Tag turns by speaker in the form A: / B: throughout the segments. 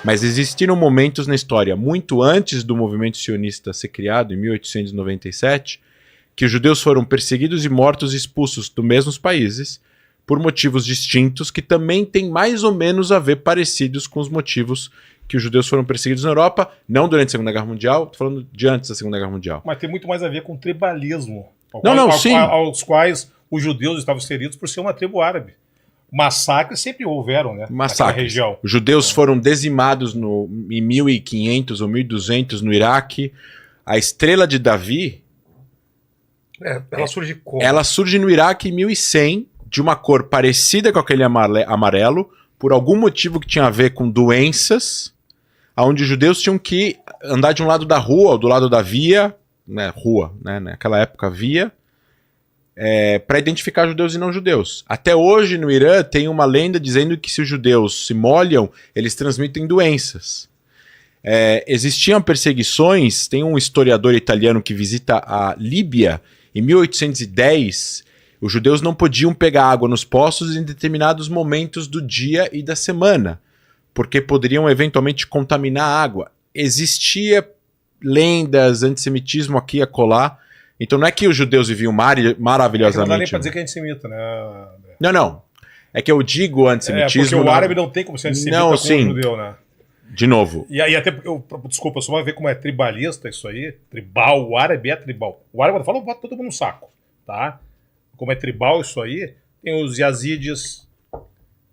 A: Mas existiram momentos na história, muito antes do movimento sionista ser criado, em 1897, que os judeus foram perseguidos e mortos e expulsos dos mesmos países por motivos distintos que também têm mais ou menos a ver parecidos com os motivos que os judeus foram perseguidos na Europa, não durante a Segunda Guerra Mundial, estou falando de antes da Segunda Guerra Mundial.
B: Mas tem muito mais a ver com tribalismo,
A: sim.
B: Aos quais os judeus estavam inseridos por ser uma tribo árabe. Massacres sempre houveram, né?
A: Massacres.
B: Naquela região.
A: Os judeus foram dizimados em 1500 ou 1200 no Iraque. A estrela de Davi...
B: ela surge como?
A: Ela surge no Iraque em 1100, de uma cor parecida com aquele amarelo, por algum motivo que tinha a ver com doenças, onde os judeus tinham que andar de um lado da rua ou do lado da via, né, rua, né, naquela época via, para identificar judeus e não judeus. Até hoje no Irã tem uma lenda dizendo que se os judeus se molham, eles transmitem doenças. Existiam perseguições, tem um historiador italiano que visita a Líbia em 1810. Os judeus não podiam pegar água nos poços em determinados momentos do dia e da semana, porque poderiam eventualmente contaminar a água. Existia lendas, antissemitismo aqui e acolá. Então não é que os judeus viviam maravilhosamente.
B: Não dá nem pra dizer que é antissemita, né?
A: Não. É que eu digo antissemitismo...
B: porque o árabe não tem como ser antissemita com o judeu, né?
A: De novo.
B: E aí até, desculpa, só vai ver como é tribalista isso aí. Tribal, o árabe é tribal. O árabe, quando fala, bota todo mundo no saco, tá? Como é tribal isso aí, tem os yazidis,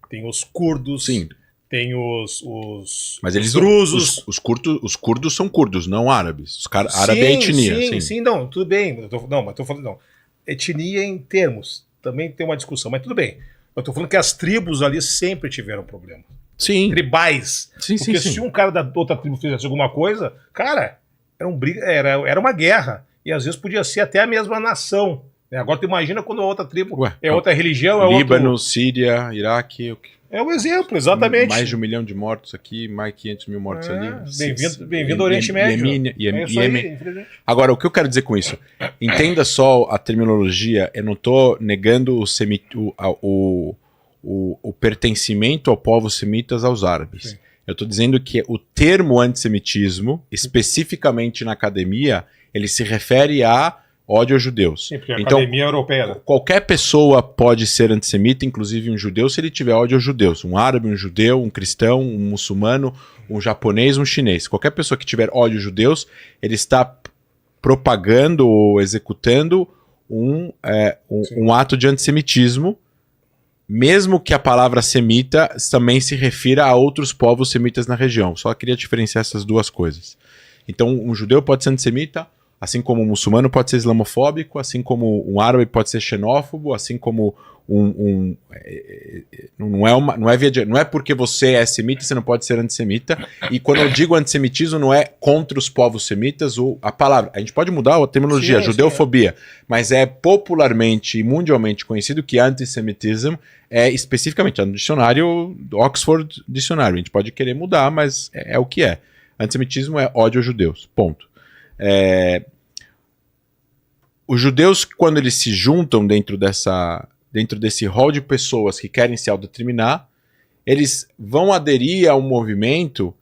B: tem os curdos,
A: sim.
B: Tem os
A: mas eles
B: drusos.
A: Os curdos são curdos, não árabes. Árabe é etnia.
B: Sim, não, tudo bem. Mas tô falando, não. Etnia em termos. Também tem uma discussão, mas tudo bem. Eu tô falando que as tribos ali sempre tiveram problema.
A: Sim.
B: Tribais. Porque se um cara da outra tribo fizesse alguma coisa, cara, era uma guerra. E às vezes podia ser até a mesma nação. Agora tu imagina quando a outra tribo é outra religião, é
A: Líbano, Síria, Iraque...
B: É um exemplo, exatamente.
A: Mais de 1 milhão de mortos aqui, mais 500 mil mortos ali.
B: Bem-vindo ao Oriente Médio.
A: Iêmen. Agora, o que eu quero dizer com isso? Entenda só a terminologia, eu não estou negando o pertencimento ao povo semitas aos árabes. Sim. Eu estou dizendo que o termo antissemitismo, especificamente na academia, ele se refere a ódio aos judeus.
B: Sim, porque a academia europeia. Né?
A: Qualquer pessoa pode ser antissemita, inclusive um judeu, se ele tiver ódio aos judeus. Um árabe, um judeu, um cristão, um muçulmano, um japonês, um chinês. Qualquer pessoa que tiver ódio aos judeus, ele está propagando ou executando um ato de antissemitismo, mesmo que a palavra semita também se refira a outros povos semitas na região. Só queria diferenciar essas duas coisas. Então, um judeu pode ser antissemita, assim como um muçulmano pode ser islamofóbico, assim como um árabe pode ser xenófobo, assim como não é porque você é semita você não pode ser antissemita. E quando eu digo antissemitismo não é contra os povos semitas ou a palavra. A gente pode mudar a terminologia, judeofobia, mas é popularmente e mundialmente conhecido que antissemitismo é especificamente no dicionário, Oxford Dicionário. A gente pode querer mudar, mas é o que é. Antissemitismo é ódio aos judeus. Ponto. Os judeus, quando eles se juntam dentro desse rol de pessoas que querem se autodeterminar, eles vão aderir a um movimento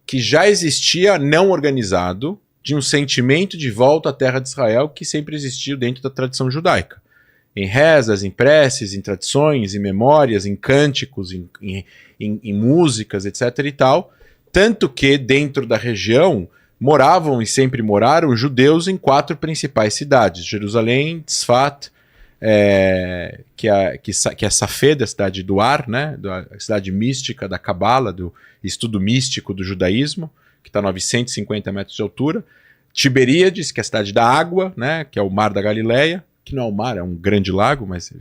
A: que já existia não organizado, de um sentimento de volta à terra de Israel que sempre existiu dentro da tradição judaica. Em rezas, em preces, em tradições, em memórias, em cânticos, em músicas, etc. e tal. Tanto que dentro da região moravam e sempre moraram judeus em 4 principais cidades: Jerusalém, Tzfat, que é Safed, a cidade do Ar, né, a cidade mística da Cabala, do estudo místico do judaísmo, que está a 950 metros de altura; Tiberíades, que é a cidade da água, né, que é o Mar da Galileia, que não é um mar, é um grande lago, mas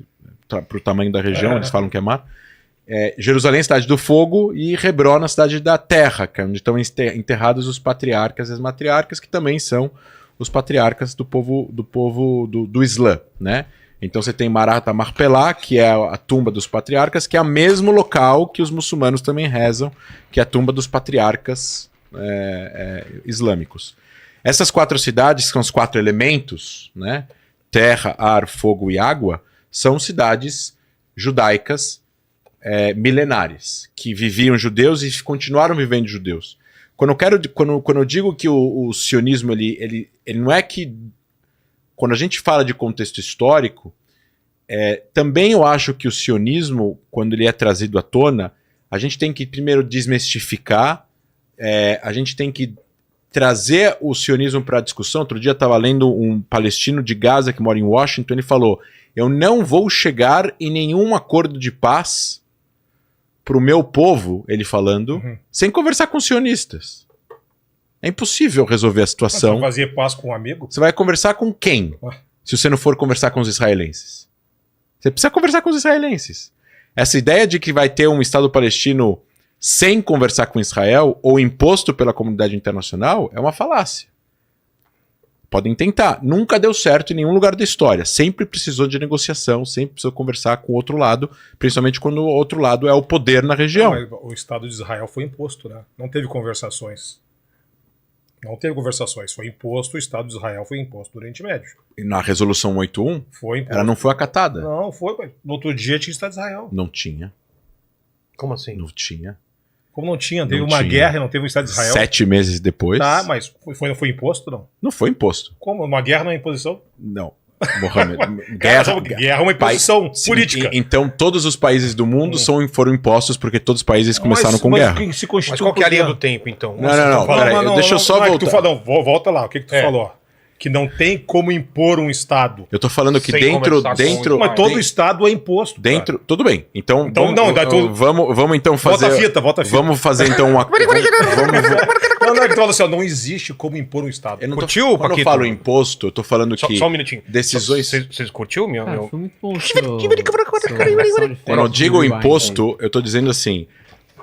A: para o tamanho da região eles falam que é mar. Jerusalém, cidade do fogo, e Hebron, a cidade da terra, que é onde estão enterrados os patriarcas e as matriarcas, que também são os patriarcas do povo do Islã, né? Então você tem Marat Marpelá, que é a tumba dos patriarcas, que é o mesmo local que os muçulmanos também rezam, que é a tumba dos patriarcas islâmicos. Essas 4 cidades, que são os 4 elementos, né? Terra, ar, fogo e água, são cidades judaicas milenares, que viviam judeus e continuaram vivendo judeus. Quando eu digo que o sionismo, ele não é que... Quando a gente fala de contexto histórico, também eu acho que o sionismo, quando ele é trazido à tona, a gente tem que primeiro desmistificar, a gente tem que trazer o sionismo para a discussão. Outro dia eu estava lendo um palestino de Gaza que mora em Washington, ele falou: eu não vou chegar em nenhum acordo de paz para o meu povo, ele falando, sem conversar com os sionistas. É impossível resolver a situação.
B: Você vai fazer paz com um amigo?
A: Você vai conversar com quem? Se você não for conversar com os israelenses. Você precisa conversar com os israelenses. Essa ideia de que vai ter um Estado palestino sem conversar com Israel ou imposto pela comunidade internacional é uma falácia. Podem tentar. Nunca deu certo em nenhum lugar da história. Sempre precisou de negociação, sempre precisou conversar com o outro lado, principalmente quando o outro lado é o poder na região.
B: Não, o Estado de Israel foi imposto, né? Não teve conversações. Não teve conversações. Foi imposto, o Estado de Israel foi imposto no Oriente Médio.
A: E na Resolução 81,
B: foi imposto.
A: Ela não foi acatada.
B: Não, foi. No outro dia tinha o Estado de Israel.
A: Não tinha.
C: Como assim?
A: Não tinha.
B: Como não tinha? Teve
A: Não
B: uma
A: tinha.
B: guerra e não teve o Estado de Israel.
A: 7 meses depois.
B: Tá, mas foi imposto, não?
A: Não foi imposto.
B: Como? Uma guerra não é imposição?
A: Não. Mohamed.
B: Guerra é uma imposição política.
A: Então todos os países do mundo foram impostos porque todos os países começaram com guerra.
C: Mas qual que é a linha do tempo, então?
A: Não. Peraí, deixa eu só voltar.
B: Volta lá, o que tu falou? Que não tem como impor um Estado.
A: Eu tô falando que
C: Sem
A: dentro...
B: Mas todo Estado é imposto.
A: Dentro, tudo bem. Então vamos então fazer...
B: Volta a fita.
A: Vamos fazer então uma...
B: Não, é que tu fala assim, não existe como impor um Estado.
A: Eu não tô,
C: Curtiu,
A: quando eu
C: Paquito?
A: falo imposto, eu tô falando que...
C: Só um minutinho.
A: Decisões...
C: Vocês curtiu meu?
D: Foi muito bom.
A: Quando eu digo imposto, eu tô dizendo assim,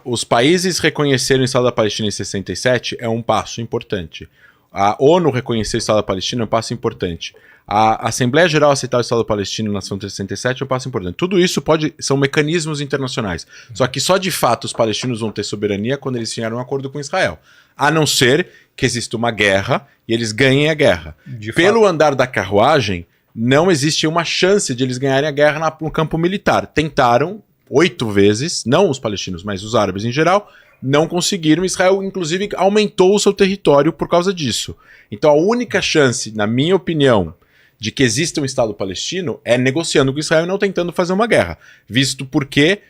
A: os países reconheceram o Estado da Palestina em 67 é um passo importante. A ONU reconhecer o Estado da Palestina é um passo importante. A Assembleia Geral aceitar o Estado palestino na Nação 67 é um passo importante. Tudo isso são mecanismos internacionais. Só que só de fato os palestinos vão ter soberania quando eles tiverem um acordo com Israel. A não ser que exista uma guerra e eles ganhem a guerra. Pelo andar da carruagem, não existe uma chance de eles ganharem a guerra no campo militar. Tentaram 8 vezes, não os palestinos, mas os árabes em geral, não conseguiram. Israel, inclusive, aumentou o seu território por causa disso. Então a única chance, na minha opinião, de que exista um Estado palestino é negociando com Israel e não tentando fazer uma guerra. Visto porque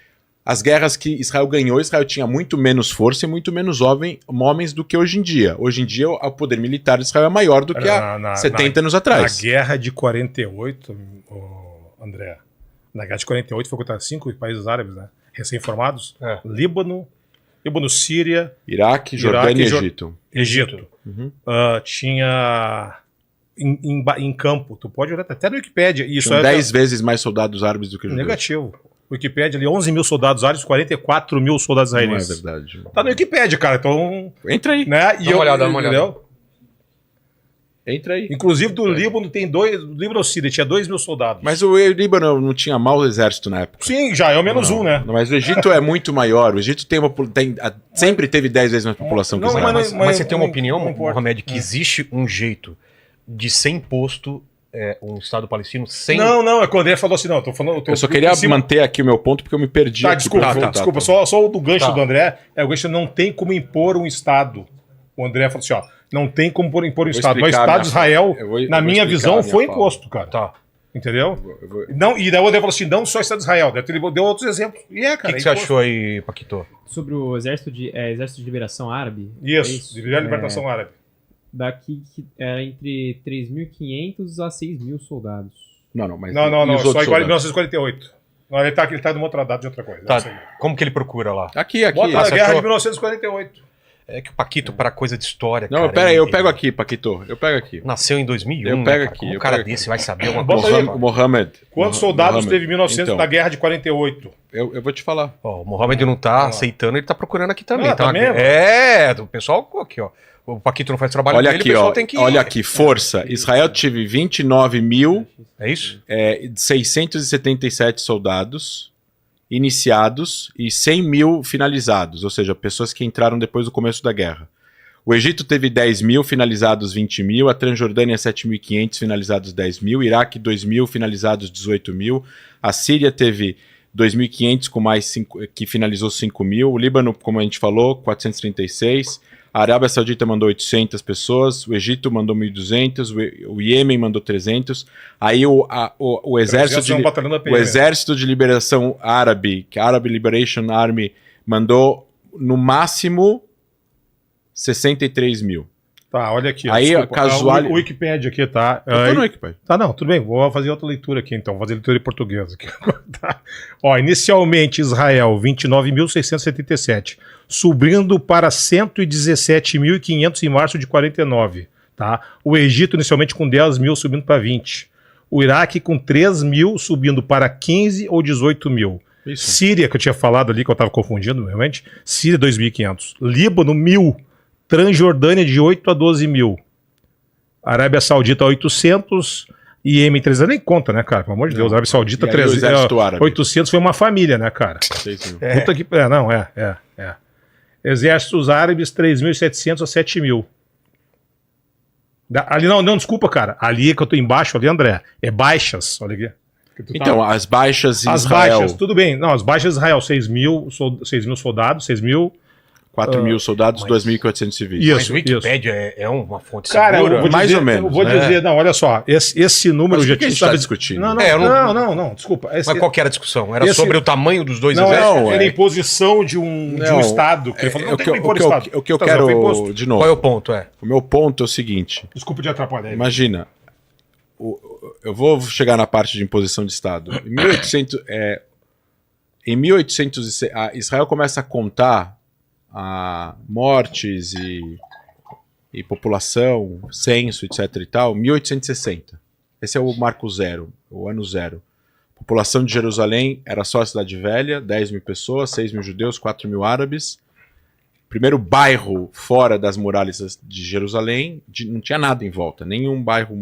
A: as guerras que Israel ganhou, Israel tinha muito menos força e muito menos homens do que hoje em dia. Hoje em dia, o poder militar de Israel é maior do que há 70 anos atrás.
B: Na guerra de 48, André, na guerra de 48 foi contra 5 países árabes, né? Recém-formados. Líbano, Síria,
A: Iraque, Jordânia e
B: Egito. Tinha em campo, tu pode olhar até no Wikipédia. Isso
A: Tinham 10 vezes mais soldados árabes do que judeus.
B: Negativo. Wikipédia ali, 11 mil soldados árabes, 44 mil soldados israelenses.
A: Não é verdade.
B: Tá no Wikipédia, cara, então...
A: Entra aí.
B: Né?
C: Dá uma olhada.
A: Entra aí.
B: Inclusive do Líbano tem Líbano Síria, tinha 2 mil soldados.
A: Mas o Líbano não tinha mau exército na época.
B: Sim, já é o menos um, né?
A: Mas o Egito é muito maior. O Egito sempre teve 10 vezes mais população que Israel.
C: Mas você tem uma opinião, Mohamed, que existe um jeito de ser imposto um Estado palestino sem...
B: Não, é quando ele falou assim, não, eu
A: só queria manter aqui o meu ponto porque eu me perdi.
B: Tá,
A: aqui
B: desculpa, só o do gancho do André, o gancho não tem como impor um Estado. O André falou assim, não tem como impor um Estado. Mas o Estado de Israel, na minha visão, foi imposto, cara.
C: Tá.
B: Entendeu? Não, e daí o André falou assim, não só o Estado de Israel, ele deu outros exemplos. E
C: O que você achou aí, Paquito?
D: Sobre o Exército de Liberação Árabe?
B: Isso, de Libertação Árabe.
D: Daqui que era entre 3.500 a 6.000 soldados.
A: Mas
B: Não, só em 1948. Não, ele tá numa outra data de outra coisa.
C: Tá. Como que ele procura lá?
A: Aqui.
B: Bota a guerra de 1948.
C: É que o Paquito, para coisa de história.
A: Não,
C: cara,
A: pera aí, eu pego aqui, Paquito. Eu pego aqui.
C: Nasceu em 2001.
A: Eu pego
C: cara.
A: aqui.
C: Como
A: eu
C: um cara
A: pego
C: desse
A: aqui.
C: vai saber uma
B: Bota
C: coisa.
B: aí.
A: Mohamed.
B: Quantos soldados teve em 1900
A: então,
B: na guerra de 48?
A: Eu vou te falar.
C: O Mohamed não tá aceitando, ele tá procurando aqui também.
B: Tá mesmo?
C: O pessoal aqui, ó. O Paquito não faz trabalho
A: Olha
C: dele,
A: aqui,
C: o pessoal
A: ó.
C: tem que...
A: Olha aqui, força. Israel teve 29.677 soldados iniciados e 100 mil finalizados, ou seja, pessoas que entraram depois do começo da guerra. O Egito teve 10 mil, finalizados 20 mil, a Transjordânia 7.500, finalizados 10 mil, Iraque 2 mil, finalizados 18 mil, a Síria teve 2.500 com mais 5, que finalizou 5.000. O Líbano, como a gente falou, 436. A Arábia Saudita mandou 800 pessoas. O Egito mandou 1.200. O Iêmen mandou 300. Aí o Exército de Liberação Árabe, que é a Arab Liberation Army, mandou no máximo 63 mil.
B: Tá, olha aqui.
A: Aí,
B: o Wikipedia aqui, tá?
A: Eu tô no Wikipedia.
B: Tá, não, tudo bem. Vou fazer outra leitura aqui, então. Vou fazer leitura em português aqui. Tá. Ó, inicialmente, Israel, 29.677. Subindo para 117.500 em março de 49. Tá? O Egito, inicialmente, com 10 mil, subindo para 20. O Iraque, com 3 mil, subindo para 15 ou 18 mil. Isso. Síria, que eu tinha falado ali, que eu estava confundindo, realmente. Síria, 2.500. Líbano, 1.000. Transjordânia de 8 a 12 mil. Arábia Saudita 800. Iêmen 300. Nem conta, né, cara? Pelo amor de Deus. Arábia Saudita 300. 800 foi uma família, né, cara? Puta que... não, é. Exércitos árabes 3.700 a 7.000. Ali não, desculpa, cara. Ali que eu tô embaixo, ali, André, é baixas. Olha aqui.
A: Então, as baixas em
B: as
A: Israel.
B: Baixas, tudo bem. Não, as baixas em Israel, 6 mil soldados, 6 mil...
A: 4.000 soldados, 2.400 civis.
C: Mas o Wikipedia é uma fonte
B: segura? Cara, eu vou
A: mais
B: dizer,
A: ou menos.
B: Eu vou dizer, não, olha só, esse número já
A: tinha estado discutindo.
B: Não, disculpa.
C: Mas qual que era a discussão? Era sobre o tamanho dos dois
B: exércitos?
C: Não,
B: era a imposição de um Estado. Que ele falou, não tem que impor Estado.
A: O que eu quero, de novo...
C: Qual é o ponto?
A: O meu ponto é o seguinte...
B: Desculpa de atrapalhar.
A: Imagina, eu vou chegar na parte de imposição de Estado. Em 1806, Israel começa a contar mortes e população, censo, etc e tal, 1860. Esse é o marco zero, o ano zero. A população de Jerusalém era só a cidade velha, 10 mil pessoas, 6 mil judeus, 4 mil árabes. Primeiro bairro fora das muralhas de Jerusalém, não tinha nada em volta, nenhum bairro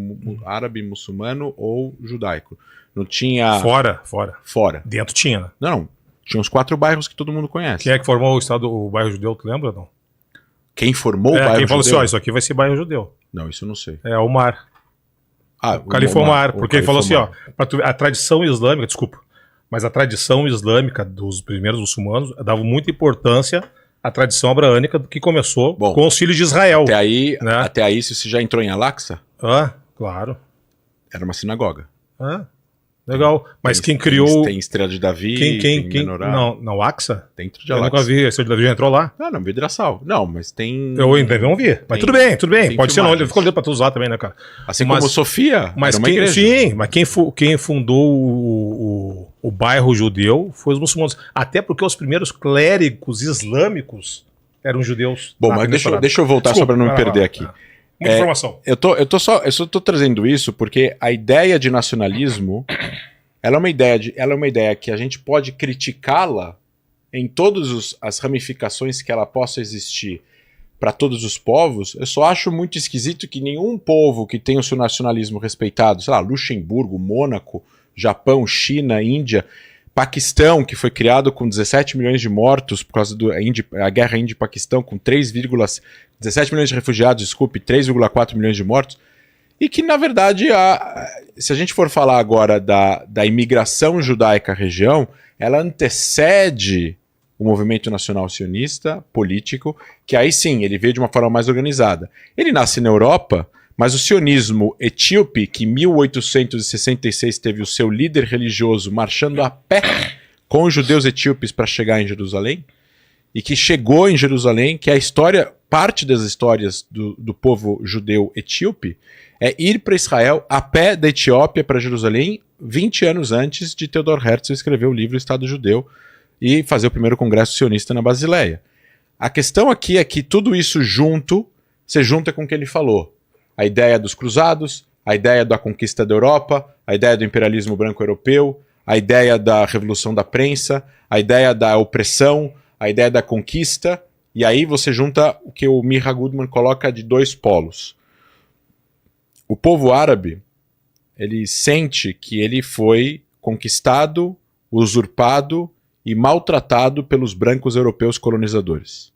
A: árabe, muçulmano ou judaico. Não tinha... Fora.
B: Dentro tinha, né?
A: Não. Tinha uns 4 bairros que todo mundo conhece.
B: Quem é que formou o bairro judeu, tu lembra, não?
A: Quem formou o bairro judeu?
B: Quem falou assim, ó, isso aqui vai ser bairro judeu.
A: Não, isso eu não sei.
B: É Omar. O Califa Omar, porque ele falou assim, ó, a tradição islâmica, desculpa, mas a tradição islâmica dos primeiros muçulmanos dava muita importância à tradição abraânica que começou com os filhos de Israel.
A: Até aí, se você já entrou em Al-Aqsa?
B: Claro.
A: Era uma sinagoga.
B: Legal. Mas quem criou...
A: Tem Estrela de Davi, tem Menorá.
B: Não, Aqsa?
A: Dentro de Al-Aqsa.
B: Eu nunca vi. A Estrela de Davi já entrou lá?
A: Não, Vidraçal. Não, mas tem...
B: Eu ainda não vi. Mas tudo bem. Pode ser, não. Ele ficou olhando pra todos lá também, né, cara?
A: Assim como Sofia,
B: mas
A: era uma igreja.
B: Sim, mas quem fundou o bairro judeu foi os muçulmanos. Até porque os primeiros clérigos islâmicos eram judeus.
A: Bom, mas deixa eu voltar só para não me perder aqui.
B: Muita informação.
A: Eu só tô trazendo isso porque a ideia de nacionalismo ela é uma ideia que a gente pode criticá-la em todas as ramificações que ela possa existir para todos os povos. Eu só acho muito esquisito que nenhum povo que tem o seu nacionalismo respeitado, sei lá, Luxemburgo, Mônaco, Japão, China, Índia, Paquistão, que foi criado com 17 milhões de mortos por causa da guerra Índia-Paquistão, com 17 milhões de refugiados, 3,4 milhões de mortos, e que, na verdade, se a gente for falar agora da imigração judaica à região, ela antecede o movimento nacional sionista político, que aí sim, ele veio de uma forma mais organizada. Ele nasce na Europa, mas o sionismo etíope, que em 1866 teve o seu líder religioso marchando a pé com os judeus etíopes para chegar em Jerusalém, e que chegou em Jerusalém, que a história, parte das histórias do povo judeu etíope, é ir para Israel a pé da Etiópia para Jerusalém 20 anos antes de Theodor Herzl escrever o livro Estado Judeu e fazer o primeiro congresso sionista na Basileia. A questão aqui é que tudo isso se junta com o que ele falou. A ideia dos cruzados, a ideia da conquista da Europa, a ideia do imperialismo branco europeu, a ideia da revolução da prensa, a ideia da opressão, a ideia da conquista, e aí você junta o que o Miha Goodman coloca de 2 polos. O povo árabe, ele sente que ele foi conquistado, usurpado e maltratado pelos brancos europeus colonizadores.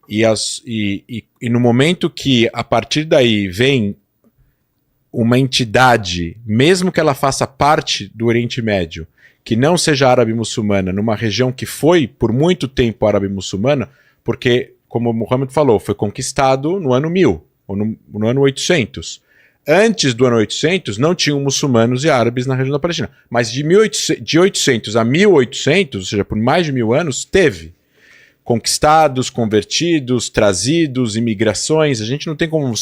A: E no momento que, a partir daí, vem uma entidade, mesmo que ela faça parte do Oriente Médio, que não seja árabe-muçulmana, numa região que foi por muito tempo árabe-muçulmana, porque, como o Muhammad falou, foi conquistado no ano 1000, ou no ano 800. Antes do ano 800, não tinham muçulmanos e árabes na região da Palestina. Mas de 800 a 1800, ou seja, por mais de 1000 anos, teve. Conquistados, convertidos, trazidos, imigrações. A gente não tem como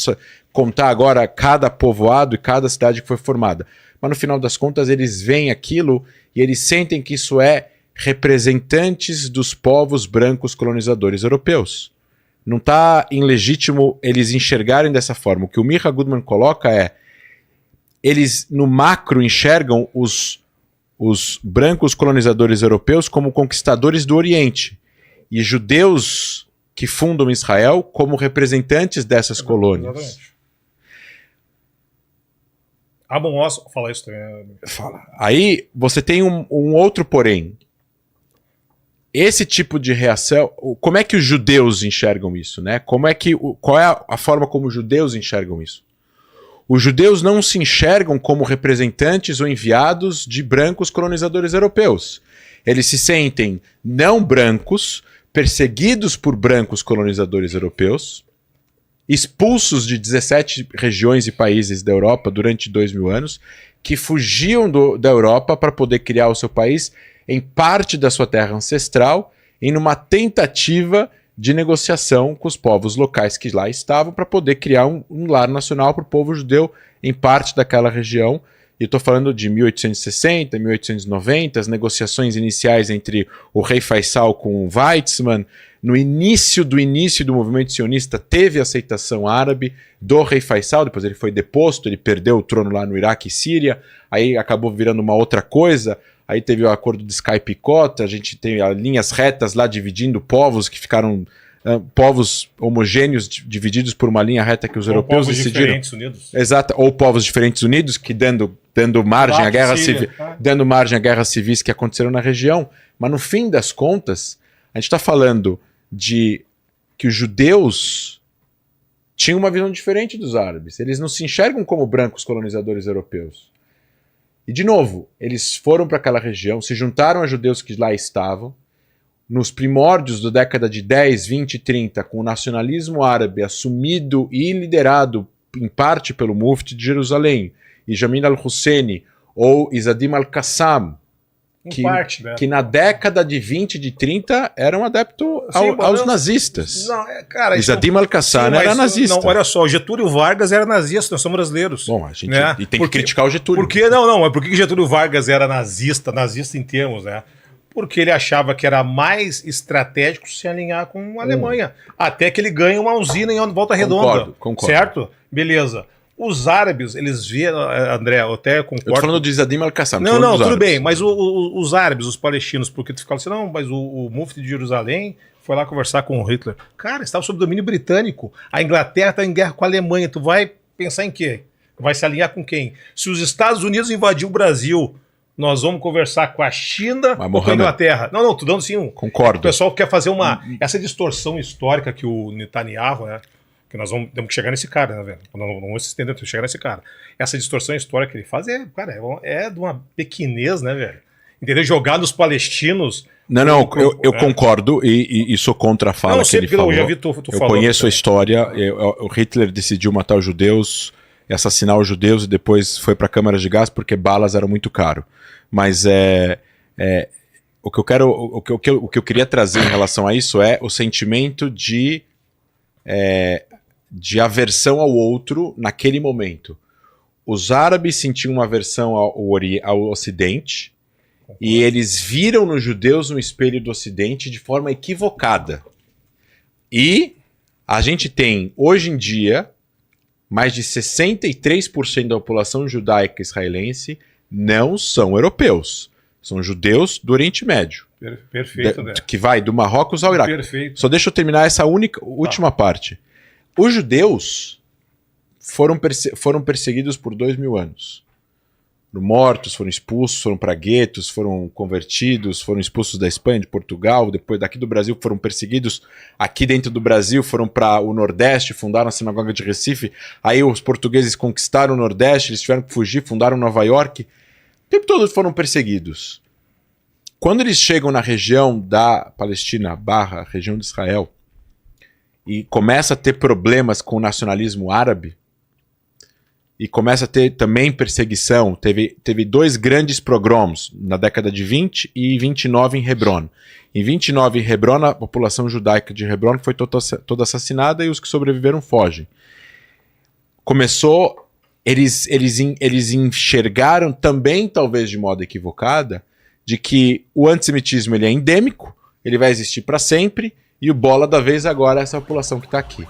A: contar agora cada povoado e cada cidade que foi formada. Mas no final das contas, eles veem aquilo e eles sentem que isso é representantes dos povos brancos colonizadores europeus. Não está ilegítimo eles enxergarem dessa forma. O que o Micha Goodman coloca é: eles no macro enxergam os brancos colonizadores europeus como conquistadores do Oriente e judeus que fundam Israel como representantes dessas colônias.
B: Exatamente. Amon Oz fala isso também.
A: Fala. Aí você tem um outro porém. Esse tipo de reação, como é que os judeus enxergam isso, né? Qual é a forma como os judeus enxergam isso? Os judeus não se enxergam como representantes ou enviados de brancos colonizadores europeus. Eles se sentem não brancos, perseguidos por brancos colonizadores europeus, expulsos de 17 regiões e países da Europa durante 2000 anos, que fugiam da Europa para poder criar o seu país em parte da sua terra ancestral, em uma tentativa de negociação com os povos locais que lá estavam para poder criar um lar nacional para o povo judeu em parte daquela região. E estou falando de 1860, 1890, as negociações iniciais entre o rei Faisal com o Weizmann. No início do movimento sionista teve aceitação árabe do rei Faisal, depois ele foi deposto, ele perdeu o trono lá no Iraque e Síria, aí acabou virando uma outra coisa. Aí teve o acordo de Sykes-Picot, a gente tem linhas retas lá dividindo povos que ficaram povos homogêneos divididos por uma linha reta que os europeus decidiram. Povos diferentes unidos. Exato, ou povos diferentes unidos que dando margem à guerra civil, dando margem a guerras civis que aconteceram na região. Mas no fim das contas, a gente está falando de que os judeus tinham uma visão diferente dos árabes. Eles não se enxergam como brancos colonizadores europeus. E, de novo, eles foram para aquela região, se juntaram a judeus que lá estavam, nos primórdios da década de 10, 20 e 30, com o nacionalismo árabe assumido e liderado em parte pelo Mufti de Jerusalém, e Jamil al-Husseini, ou Isadim al-Qassam, que na década de 20 e de 30 eram adeptos aos nazistas.
B: Não, cara,
A: Isadim al-Qassam era nazista.
B: Não, olha só, Getúlio Vargas era nazista, nós somos brasileiros.
A: Bom, a gente e tem que criticar o Getúlio.
B: Por que não? Mas por que Getúlio Vargas era nazista em termos, né? Porque ele achava que era mais estratégico se alinhar com a Alemanha. Até que ele ganha uma usina em Volta Redonda.
A: Concordo.
B: Certo? Beleza. Os árabes, eles vê, André, eu até concordo.
A: Eu tô falando de Isadim al-Qassam.
B: Não, tudo bem, mas os árabes, os palestinos, porque tu fica assim, não, mas o Mufti de Jerusalém foi lá conversar com o Hitler. Cara, estava sob domínio britânico. A Inglaterra está em guerra com a Alemanha. Tu vai pensar em quê? Vai se alinhar com quem? Se os Estados Unidos invadiu o Brasil, nós vamos conversar com a China ou com a Inglaterra? Não, tô dando sim
A: Concordo.
B: O pessoal quer fazer essa distorção histórica que o Netanyahu, né? Que nós temos que chegar nesse cara, né, velho? Não vamos se estender, temos que chegar nesse cara. Essa distorção histórica que ele faz é de uma pequenez, né, velho? Entendeu? Jogar nos palestinos.
A: Não, eu concordo e sou contra a fala que ele falou.
B: Eu já vi tu
A: eu conheço a história. O Hitler decidiu matar os judeus, assassinar os judeus e depois foi para câmaras de gás porque balas eram muito caro. Mas o que eu queria trazer em relação a isso é o sentimento de aversão ao outro naquele momento. Os árabes sentiam uma aversão ao Ocidente e eles viram nos judeus um espelho do Ocidente de forma equivocada. E a gente tem, hoje em dia, mais de 63% da população judaica israelense não são europeus. São judeus do Oriente Médio.
B: Perfeito, né?
A: Que vai do Marrocos ao Iraque.
B: Perfeito.
A: Só deixa eu terminar essa última parte. Os judeus foram perseguidos por 2000 anos. mortos, foram expulsos, foram para guetos, foram convertidos, foram expulsos da Espanha, de Portugal, depois daqui do Brasil foram perseguidos, aqui dentro do Brasil foram para o Nordeste, fundaram a sinagoga de Recife, aí os portugueses conquistaram o Nordeste, eles tiveram que fugir, fundaram Nova York, o tempo todo foram perseguidos. Quando eles chegam na região da Palestina, região de Israel, e começa a ter problemas com o nacionalismo árabe, e começa a ter também perseguição. Teve 2 grandes pogroms na década de 20 e 29 em Hebron. Em 29 em Hebron, a população judaica de Hebron foi toda assassinada e os que sobreviveram fogem. Começou, eles enxergaram também, talvez de modo equivocada, de que o antissemitismo ele é endêmico, ele vai existir para sempre, e o bola da vez agora é essa população que está aqui.